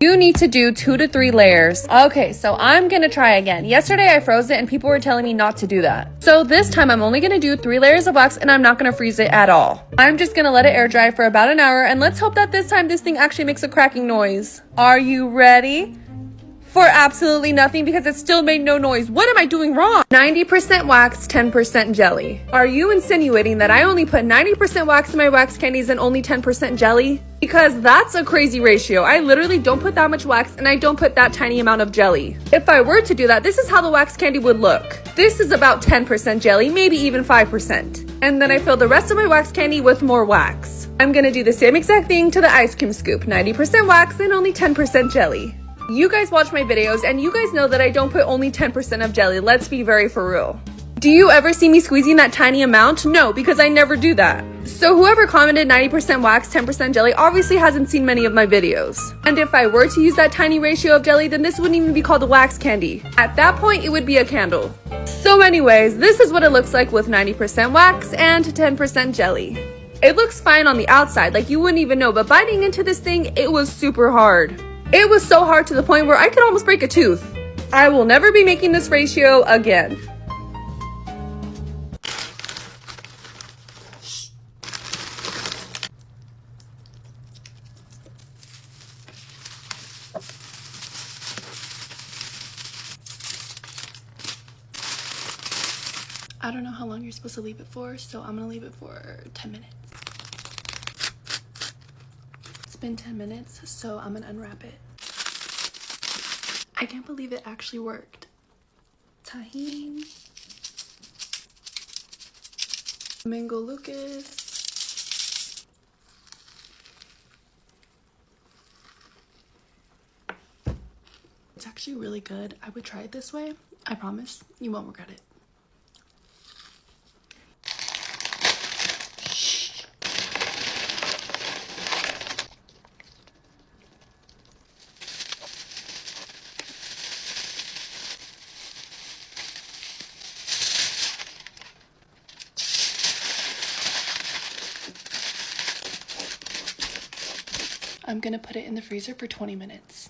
You need to do 2 to 3 layers. Okay, so I'm gonna try again. Yesterday I froze it and people were telling me not to do that. So this time I'm only gonna do 3 layers of wax and I'm not gonna freeze it at all. I'm just gonna let it air dry for about an hour and let's hope that this time this thing actually makes a cracking noise. Are you ready? For absolutely nothing because it still made no noise. What am I doing wrong? 90% wax, 10% jelly. Are you insinuating that I only put 90% wax in my wax candies and only 10% jelly? Because that's a crazy ratio. I literally don't put that much wax and I don't put that tiny amount of jelly. If I were to do that, this is how the wax candy would look. This is about 10% jelly, maybe even 5%. And then I fill the rest of my wax candy with more wax. I'm gonna do the same exact thing to the ice cream scoop. 90% wax and only 10% jelly. You guys watch my videos and you guys know that I don't put only 10% of jelly. Let's be very for real. Do you ever see me squeezing that tiny amount? No, because I never do that. So whoever commented 90% wax, 10% jelly obviously hasn't seen many of my videos. And if I were to use that tiny ratio of jelly, then this wouldn't even be called a wax candy. At that point, it would be a candle. So anyways, this is what it looks like with 90% wax and 10% jelly. It looks fine on the outside, like you wouldn't even know, but biting into this thing, it was super hard. It was so hard to the point where I could almost break a tooth. I will never be making this ratio again. I don't know how long you're supposed to leave it for, so I'm gonna leave it for 10 minutes. It's been 10 minutes, so I'm gonna unwrap it. I can't believe it actually worked. Tahini. Mango Lucas. It's actually really good. I would try it this way. I promise you won't regret it. I'm gonna put it in the freezer for 20 minutes.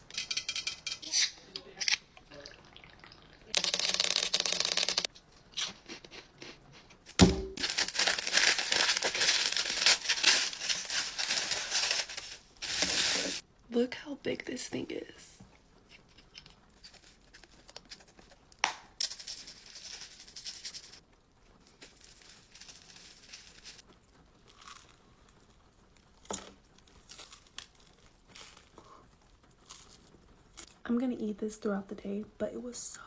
Look how big this thing is. I'm gonna eat this throughout the day, but it was so